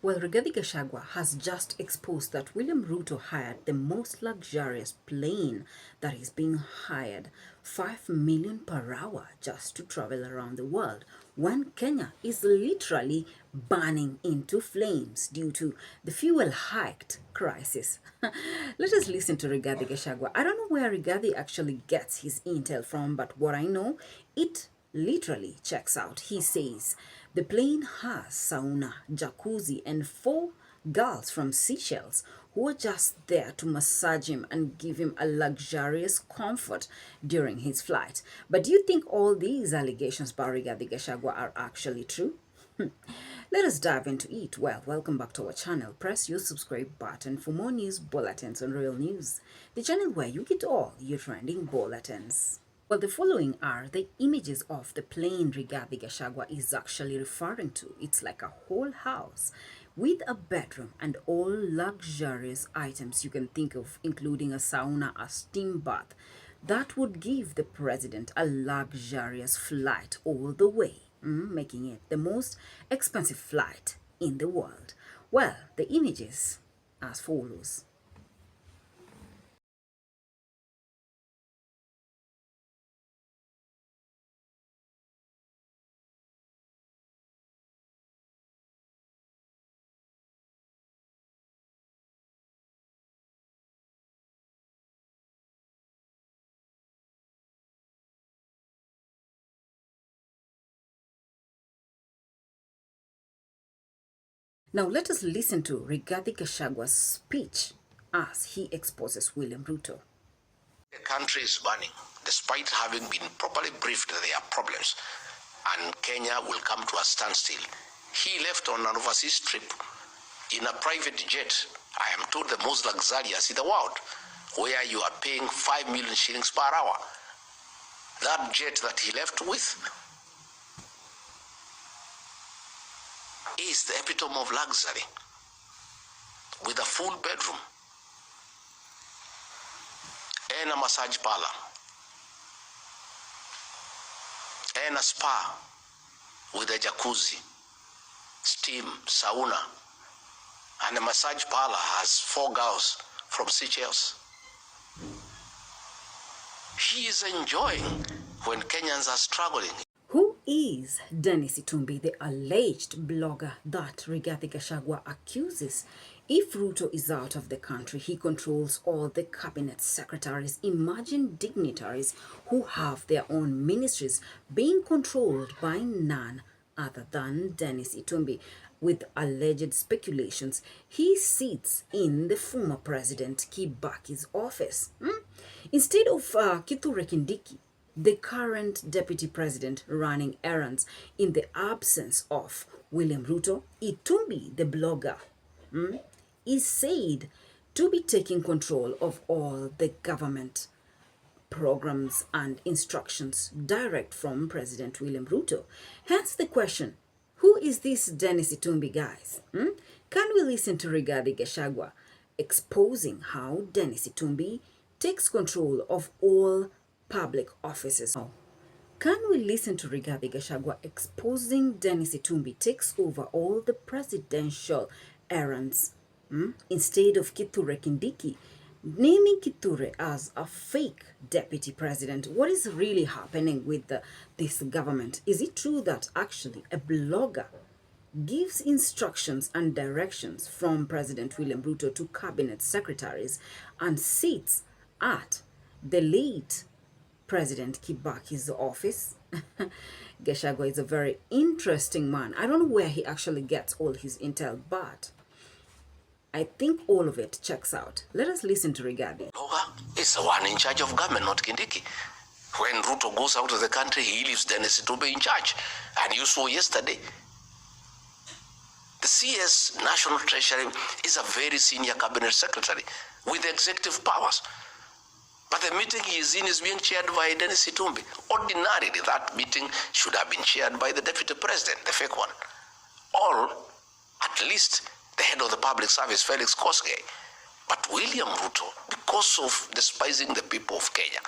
Well, Rigathi Gachagua has just exposed that William Ruto hired the most luxurious plane that is being hired, 5 million per hour, just to travel around the world, when Kenya is literally burning into flames due to the fuel hiked crisis. Let us listen to Rigathi Gachagua. I don't know where Rigathi actually gets his intel from, but what I know, it literally checks out. He says the plane has sauna, jacuzzi, and 4 girls from Seychelles who are just there to massage him and give him a luxurious comfort during his flight. But do you think all these allegations by Rigathi Gachagua are actually true? Let us dive into it. Well, welcome back to our channel. Press your subscribe button for more news bulletins on Real News, the channel where you get all your trending bulletins. Well, the following are the images of the plane Rigathi Gachagua is actually referring to. It's like a whole house with a bedroom and all luxurious items you can think of, including a sauna, a steam bath. That would give the president a luxurious flight all the way, making it the most expensive flight in the world. Well, the images as follows. Now let us listen to Rigathi Gachagua's speech as he exposes William Ruto. The country is burning, despite having been properly briefed that there are problems, and Kenya will come to a standstill. He left on an overseas trip in a private jet, I am told the most luxurious in the world, where you are paying 5 million shillings per hour. That jet that he left with is the epitome of luxury, with a full bedroom and a massage parlor and a spa with a jacuzzi, steam, sauna, and the massage parlor has 4 girls from Seychelles. He is enjoying when Kenyans are struggling. Who is Dennis Itumbi, the alleged blogger that Rigathi Gachagua accuses? If Ruto is out of the country, he controls all the cabinet secretaries. Imagine dignitaries who have their own ministries being controlled by none other than Dennis Itumbi. With alleged speculations, he sits in the former president Kibaki's office. Instead of Kithure Kindiki, the current deputy president running errands in the absence of William Ruto, Itumbi, the blogger, is said to be taking control of all the government programs and instructions direct from President William Ruto. Hence the question, who is this Dennis Itumbi, guys? Can we listen to Rigathi Gachagua exposing how Dennis Itumbi takes control of all public offices? Now, can we listen to Rigathi Gachagua exposing Dennis Itumbi takes over all the presidential errands instead of Kithure Kindiki, naming Kithure as a fake deputy president? What is really happening with this government? Is it true that actually a blogger gives instructions and directions from President William Ruto to cabinet secretaries and sits at the late President Kibaki's office? Gachagua is a very interesting man. I don't know where he actually gets all his intel, but I think all of it checks out. Let us listen to Rigathi. Blogger is the one in charge of government, not Kindiki. When Ruto goes out of the country, he leaves Dennis to be in charge. And you saw yesterday, the CS National Treasury is a very senior cabinet secretary with executive powers. But the meeting he is in is being chaired by Dennis Itumbi. Ordinarily, that meeting should have been chaired by the deputy president, the fake one. Or, at least, the head of the public service, Felix Koskei. But William Ruto, because of despising the people of Kenya,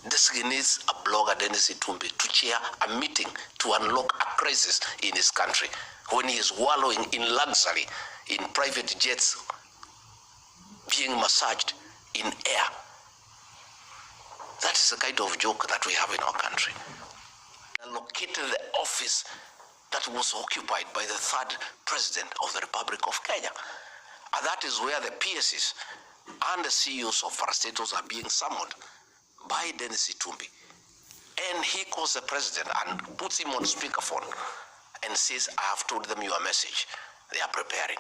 designates a blogger, Dennis Itumbi, to chair a meeting to unlock a crisis in his country, when he is wallowing in luxury, in private jets, being massaged in air. That is the kind of joke that we have in our country. Allocated the office that was occupied by the third president of the Republic of Kenya. And that is where the PSs and the CEOs of parastatals are being summoned by Dennis Itumbi. And he calls the president and puts him on speakerphone and says, I have told them your message. They are preparing.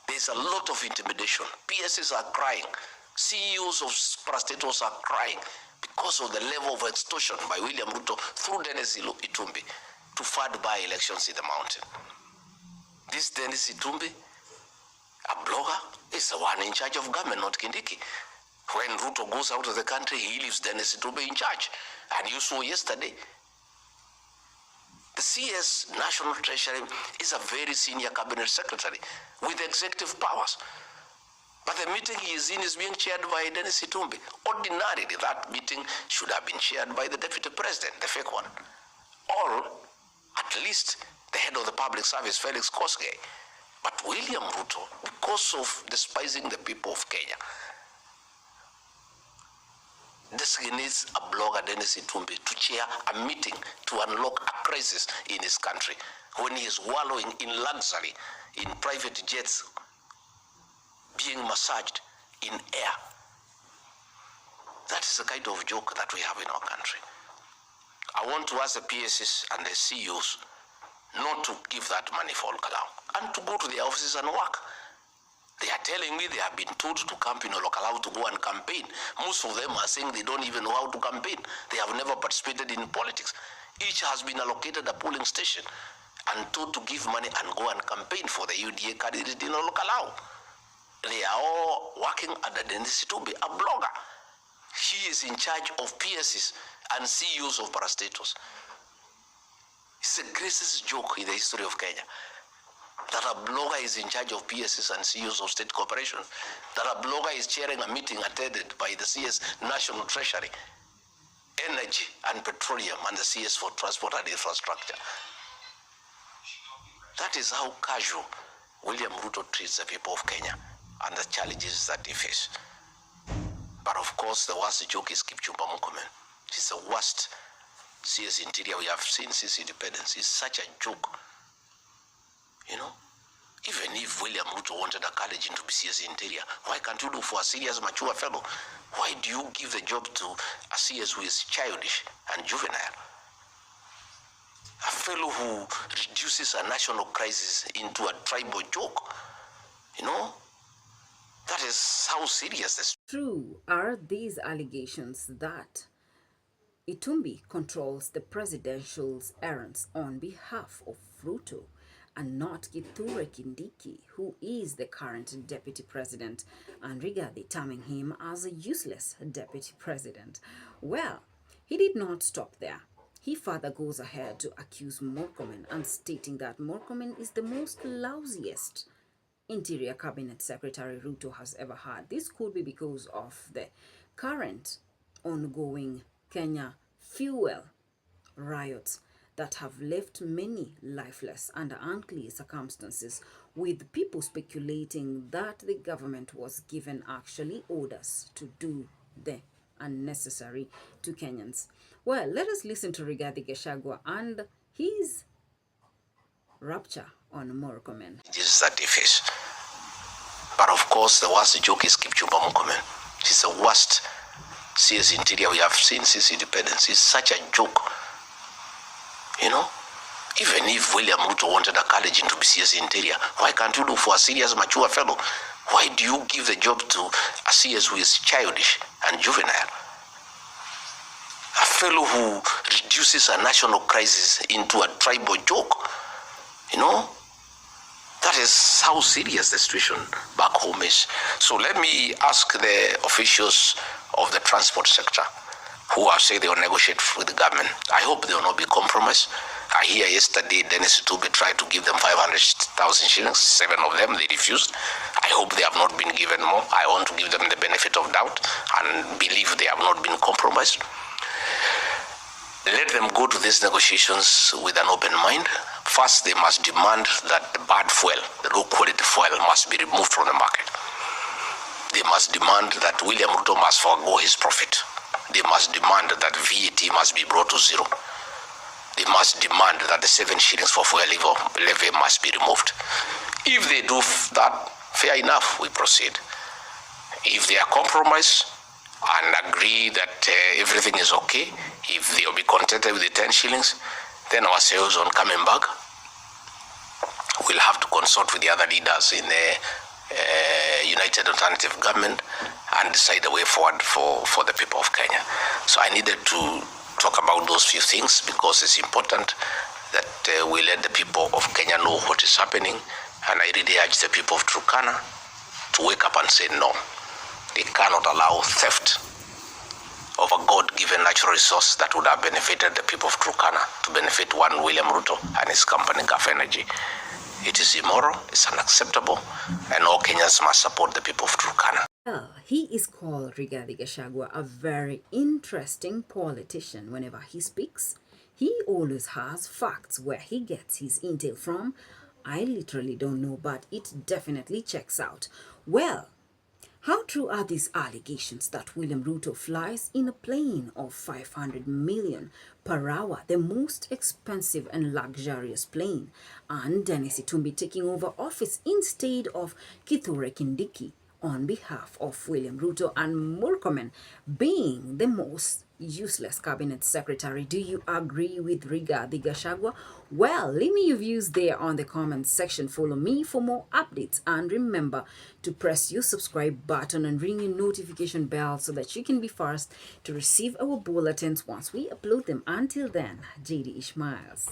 There's a lot of intimidation. PSs are crying. CEOs of parastatals are crying because of the level of extortion by William Ruto through Dennis Itumbi to fund by elections in the mountain. This Dennis Itumbi, a blogger, is the one in charge of government, not Kindiki. When Ruto goes out of the country, he leaves Dennis Itumbi in charge. And you saw yesterday, the CS National Treasury is a very senior cabinet secretary with executive powers. But the meeting he is in is being chaired by Dennis Itumbi. Ordinarily, that meeting should have been chaired by the deputy president, the fake one. Or, at least, the head of the public service, Felix Koskei. But William Ruto, because of despising the people of Kenya, designates a blogger, Dennis Itumbi, to chair a meeting to unlock a crisis in his country when he is wallowing in luxury, in private jets, being massaged in air. That is the kind of joke that we have in our country. I want to ask the PSs and the CEOs not to give that money for Olkalau and to go to their offices and work. They are telling me they have been told to camp in Olkalau to go and campaign. Most of them are saying they don't even know how to campaign. They have never participated in politics. Each has been allocated a polling station and told to give money and go and campaign for the UDA candidate in Olkalau. They are all working under Dennis Itumbi, a blogger. He is in charge of PSs and CEOs of parastatals. It's the greatest joke in the history of Kenya that a blogger is in charge of PSs and CEOs of state corporations, that a blogger is chairing a meeting attended by the CS National Treasury, Energy and Petroleum, and the CS for Transport and Infrastructure. That is how casual William Ruto treats the people of Kenya and the challenges that they face. But of course, the worst joke is Kipchumba Murkomen. It's the worst CS Interior we have seen since independence. It's such a joke. You know, even if William Ruto wanted a college into CS Interior, why can't you do for a serious, mature fellow? Why do you give the job to a CS who is childish and juvenile? A fellow who reduces a national crisis into a tribal joke. You know, that is how serious this. True are these allegations that Itumbi controls the presidential's errands on behalf of Ruto and not Kithure Kindiki, who is the current deputy president, and Rigathi terming him as a useless deputy president. Well, he did not stop there. He further goes ahead to accuse Murkomen and stating that Murkomen is the most lousiest Interior Cabinet Secretary Ruto has ever had. This could be because of the current ongoing Kenya fuel riots that have left many lifeless under unclear circumstances, with people speculating that the government was given actually orders to do the unnecessary to Kenyans. Well, let us listen to Rigathi Gachagua and his rapture on Murkomen. Is that they face. But of course, the worst joke is Kipchumba Murkomen. It's the worst CS Interior we have seen since independence. It's such a joke. You know, even if William Ruto wanted a college into CS Interior, why can't you do for a serious, mature fellow? Why do you give the job to a CS who is childish and juvenile? A fellow who reduces a national crisis into a tribal joke. You know, that is how serious the situation back home is. So let me ask the officials of the transport sector who have said they will negotiate with the government. I hope they will not be compromised. I hear yesterday Dennis Itumbi tried to give them 500,000 shillings. 7 of them, they refused. I hope they have not been given more. I want to give them the benefit of doubt and believe they have not been compromised. Let them go to these negotiations with an open mind First, they must demand that the bad fuel, the low-quality fuel, must be removed from the market. They must demand that William Ruto must forego his profit. They must demand that VAT must be brought to zero. They must demand that the 7 shillings for fuel levy must be removed. If they do that, fair enough, we proceed. If they are compromised and agree that everything is okay, if they will be contented with the 10 shillings, then our sales on coming back, we'll have to consult with the other leaders in the United Alternative Government and decide the way forward for the people of Kenya. So I needed to talk about those few things because it's important that we let the people of Kenya know what is happening, and I really urge the people of Turkana to wake up and say no. They cannot allow theft of a God-given natural resource that would have benefited the people of Turkana to benefit one William Ruto and his company Gulf Energy. It is immoral, it's unacceptable, and all Kenyans must support the people of Turkana. Well, he is called Rigathi Gachagua a very interesting politician. Whenever he speaks, he always has facts. Where he gets his intel from, I literally don't know, but it definitely checks out. Well, how true are these allegations that William Ruto flies in a plane of 500 million per hour, the most expensive and luxurious plane, and Dennis Itumbi taking over office instead of Kithure Kindiki on behalf of William Ruto, and Murkomen being the most useless cabinet secretary? Do you agree with Rigathi Gachagua? Well, leave me your views there on the comments section. Follow me for more updates, and remember to press your subscribe button and ring your notification bell so that you can be first to receive our bulletins once we upload them. Until then, JD Ishmaels.